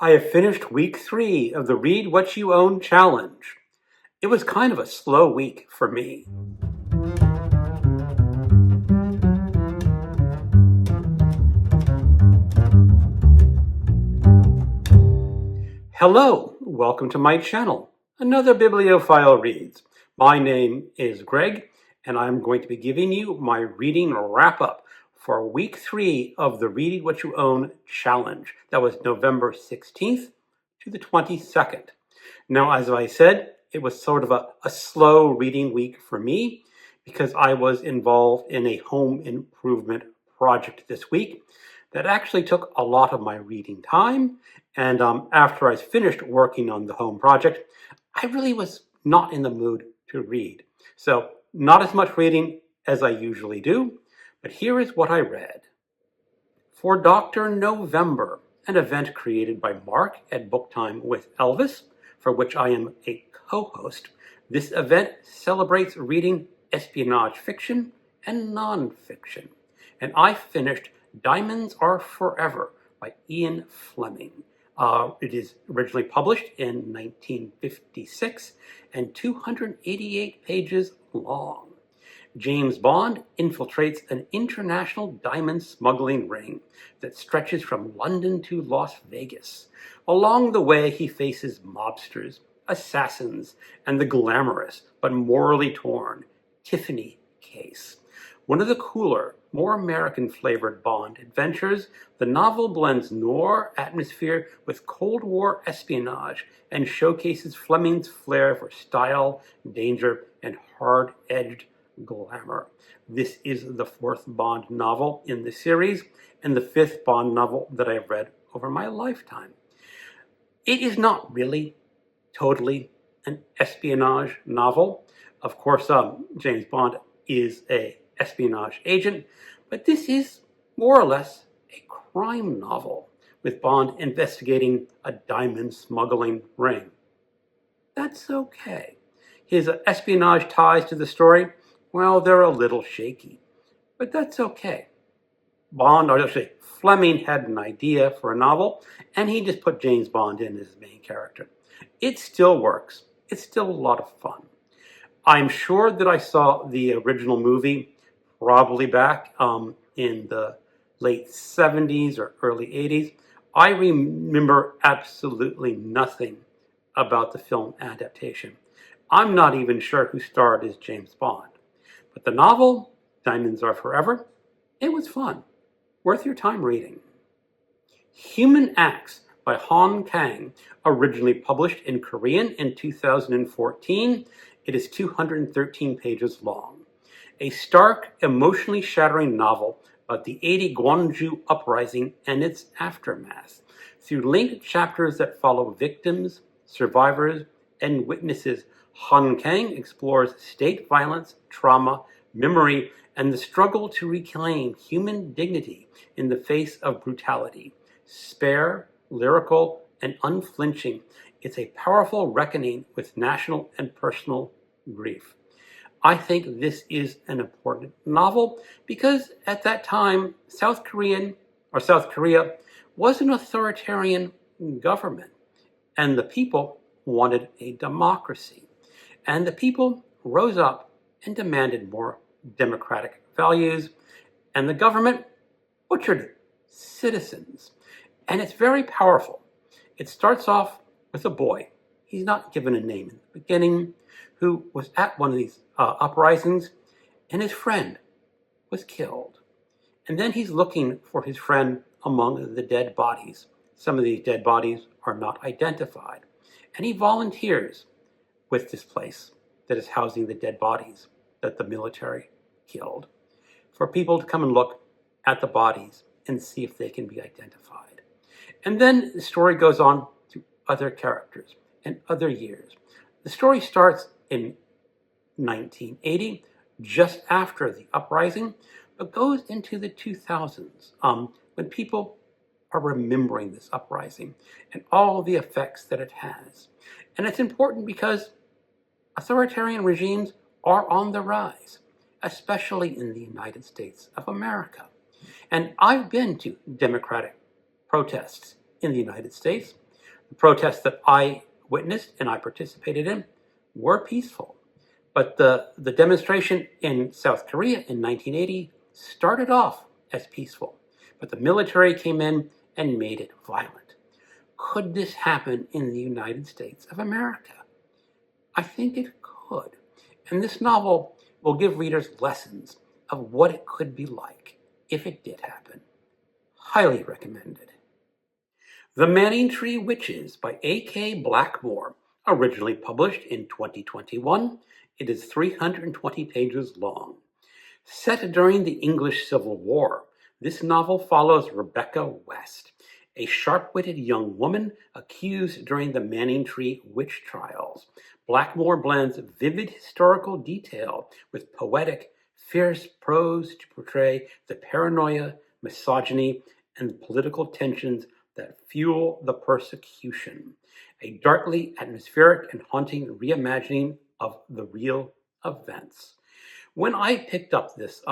I have finished week 3 of the Read What You Own challenge. It was kind of a slow week for me. Hello, welcome to my channel, another Bibliophile Reads. My name is Greg, and I'm going to be giving you my reading wrap-up for week 3 of the Read What You Own challenge. That was November 16th to the 22nd. Now, as I said, it was sort of a slow reading week for me because I was involved in a home improvement project this week that actually took a lot of my reading time. And after I finished working on the home project, I really was not in the mood to read. So not as much reading as I usually do, but here is what I read. For Dr. November, an event created by Mark at Book Time with Elvis, for which I am a co-host, this event celebrates reading espionage fiction and non-fiction. And I finished Diamonds Are Forever by Ian Fleming. It is originally published in 1956 and 288 pages long. James Bond infiltrates an international diamond smuggling ring that stretches from London to Las Vegas. Along the way, he faces mobsters, assassins, and the glamorous but morally torn Tiffany case. One of the cooler, more American-flavored Bond adventures, the novel blends noir atmosphere with Cold War espionage and showcases Fleming's flair for style, danger, and hard-edged glamour. This is the 4th Bond novel in the series and the 5th Bond novel that I've read over my lifetime. It is not really totally an espionage novel. Of course, James Bond is an espionage agent, but this is more or less a crime novel with Bond investigating a diamond smuggling ring. That's okay. His espionage ties to the story, well, they're a little shaky, but that's okay. Fleming had an idea for a novel, and he just put James Bond in as the main character. It still works. It's still a lot of fun. I'm sure that I saw the original movie probably back in the late 70s or early 80s. I remember absolutely nothing about the film adaptation. I'm not even sure who starred as James Bond. But the novel, Diamonds Are Forever, it was fun. Worth your time reading. Human Acts by Kang, originally published in Korean in 2014. It is 213 pages long. A stark, emotionally shattering novel about the 80 Gwonju uprising and its aftermath, through linked chapters that follow victims, survivors, and witnesses. Kang explores state violence, trauma, memory, and the struggle to reclaim human dignity in the face of brutality. Spare, lyrical, and unflinching, it's a powerful reckoning with national and personal grief. I think this is an important novel because at that time, South Korea was an authoritarian government, and the people wanted a democracy. And the people rose up and demanded more democratic values, and the government butchered citizens. And it's very powerful. It starts off with a boy. He's not given a name in the beginning, who was at one of these uprisings, and his friend was killed. And then he's looking for his friend among the dead bodies. Some of these dead bodies are not identified. And he volunteers with this place that is housing the dead bodies that the military killed, for people to come and look at the bodies and see if they can be identified. And then the story goes on to other characters and other years. The story starts in 1980, just after the uprising, but goes into the 2000s, when people are remembering this uprising and all the effects that it has. And it's important because authoritarian regimes are on the rise, especially in the United States of America. And I've been to democratic protests in the United States. The protests that I witnessed and I participated in were peaceful. But the demonstration in South Korea in 1980 started off as peaceful. But the military came in and made it violent. Could this happen in the United States of America? I think it could. And this novel will give readers lessons of what it could be like if it did happen. Highly recommended. The Manningtree Witches by A.K. Blackmore, originally published in 2021. It is 320 pages long. Set during the English Civil War, this novel follows Rebecca West, a sharp-witted young woman accused during the Manningtree witch trials. Blackmore blends vivid historical detail with poetic, fierce prose to portray the paranoia, misogyny, and political tensions that fuel the persecution. A darkly atmospheric and haunting reimagining of the real events. When I picked up this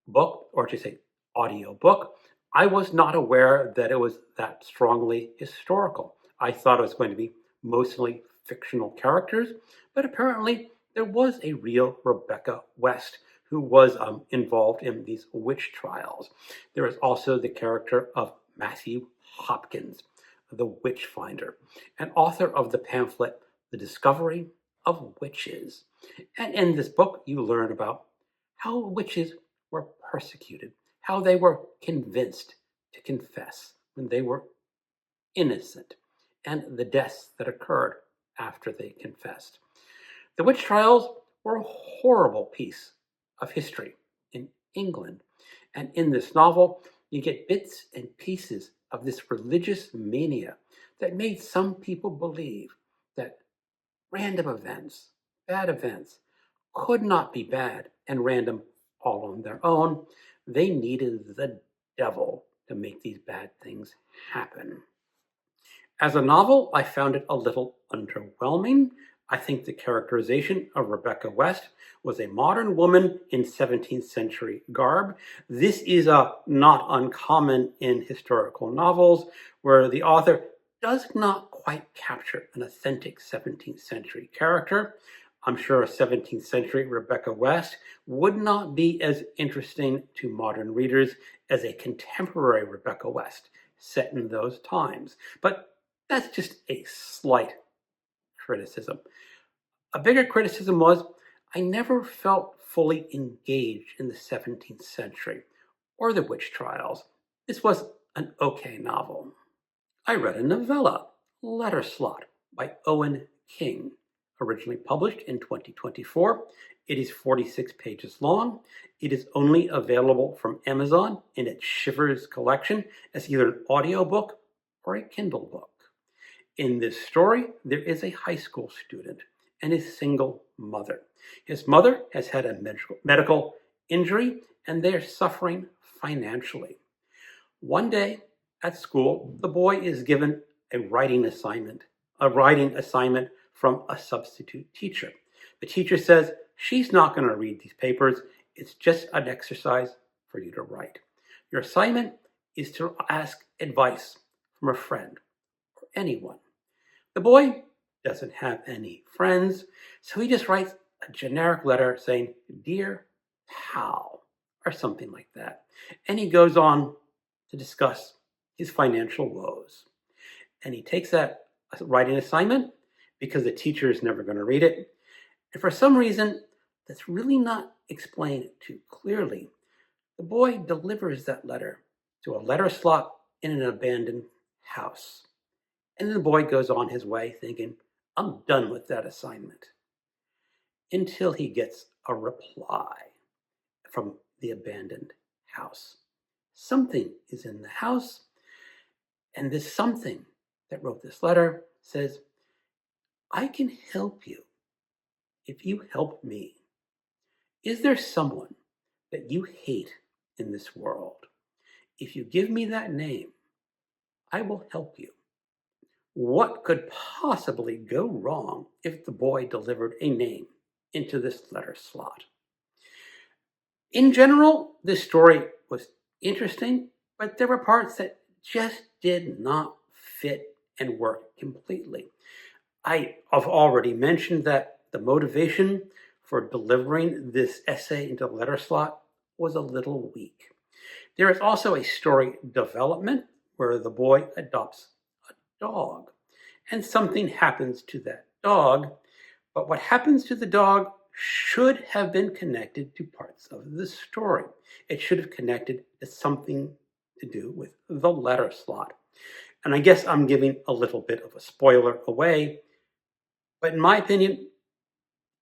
book, or to say audio book, I was not aware that it was that strongly historical. I thought it was going to be mostly fictional characters, but apparently there was a real Rebecca West who was involved in these witch trials. There is also the character of Matthew Hopkins, the witch finder, and author of the pamphlet, The Discovery of Witches. And in this book, you learn about how witches were persecuted, how they were convinced to confess when they were innocent, and the deaths that occurred after they confessed. The witch trials were a horrible piece of history in England, and in this novel, you get bits and pieces of this religious mania that made some people believe that random events, bad events, could not be bad and random all on their own. They needed the devil to make these bad things happen. As a novel, I found it a little underwhelming. I think the characterization of Rebecca West was a modern woman in 17th century garb. This is not uncommon in historical novels, where the author does not quite capture an authentic 17th century character. I'm sure a 17th century Rebecca West would not be as interesting to modern readers as a contemporary Rebecca West set in those times. But that's just a slight criticism. A bigger criticism was I never felt fully engaged in the 17th century or the witch trials. This was an okay novel. I read a novella, Letter Slot, by Owen King, originally published in 2024. It is 46 pages long. It is only available from Amazon in its Shivers collection as either an audiobook or a Kindle book. In this story, there is a high school student and his single mother. His mother has had a medical injury and they are suffering financially. One day at school, the boy is given a writing assignment from a substitute teacher. The teacher says she's not going to read these papers. It's just an exercise for you to write. Your assignment is to ask advice from a friend or anyone. The boy doesn't have any friends, so he just writes a generic letter saying, "Dear pal," or something like that. And he goes on to discuss his financial woes. And he takes that writing assignment because the teacher is never going to read it. And for some reason that's really not explained too clearly, the boy delivers that letter to a letter slot in an abandoned house. And then the boy goes on his way thinking, I'm done with that assignment. Until he gets a reply from the abandoned house. Something is in the house, and this something that wrote this letter says, I can help you if you help me. Is there someone that you hate in this world? If you give me that name, I will help you. What could possibly go wrong if the boy delivered a name into this letter slot? In general, this story was interesting, but there were parts that just did not fit and work completely. I have already mentioned that the motivation for delivering this essay into the letter slot was a little weak. There is also a story development where the boy adopts a dog, and something happens to that dog, but what happens to the dog should have been connected to parts of the story. It should have connected to something to do with the letter slot. And I guess I'm giving a little bit of a spoiler away, but in my opinion,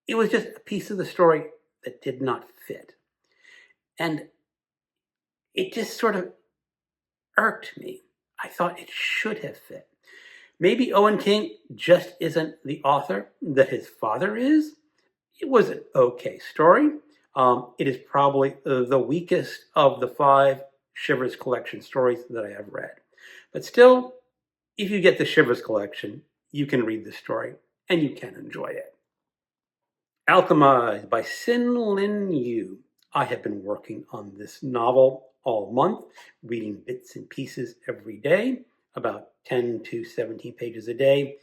it was just a piece of the story that did not fit. And it just sort of irked me. I thought it should have fit. Maybe Owen King just isn't the author that his father is. It was an okay story. It is probably the weakest of the 5 Shivers collection stories that I have read. But still, if you get the Shivers collection, you can read the story and you can enjoy it. Alchemised by SenLinYu. I have been working on this novel all month, reading bits and pieces every day, about 10 to 17 pages a day.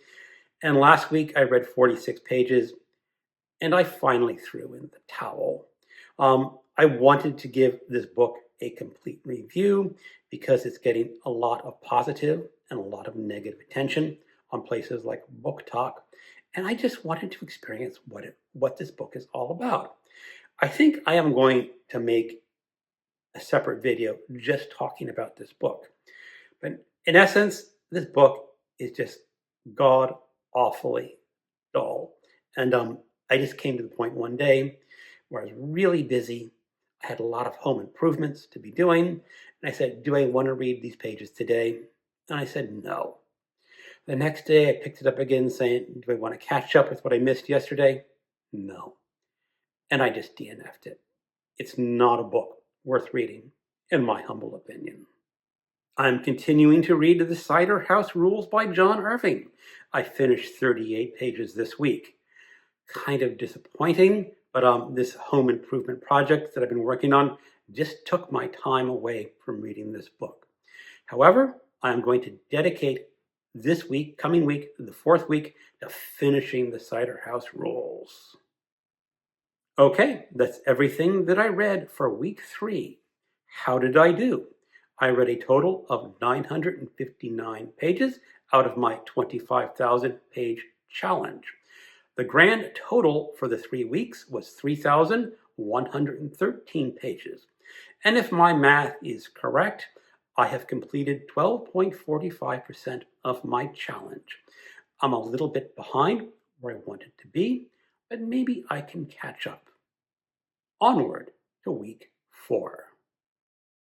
And last week I read 46 pages, and I finally threw in the towel. I wanted to give this book a complete review because it's getting a lot of positive and a lot of negative attention on places like BookTube, and I just wanted to experience what this book is all about. I think I am going to make a separate video just talking about this book. But in essence, this book is just god awfully dull. And I just came to the point one day where I was really busy. I had a lot of home improvements to be doing. And I said, do I want to read these pages today? And I said, no. The next day, I picked it up again saying, do I want to catch up with what I missed yesterday? No. And I just DNF'd it. It's not a book worth reading, in my humble opinion. I'm continuing to read The Cider House Rules by John Irving. I finished 38 pages this week. Kind of disappointing, but this home improvement project that I've been working on just took my time away from reading this book. However, I'm going to dedicate this week, coming week, the 4th week, to finishing The Cider House Rules. Okay, that's everything that I read for week 3. How did I do? I read a total of 959 pages out of my 25,000 page challenge. The grand total for the 3 weeks was 3,113 pages. And if my math is correct, I have completed 12.45% of my challenge. I'm a little bit behind where I wanted to be, but maybe I can catch up. Onward to week 4.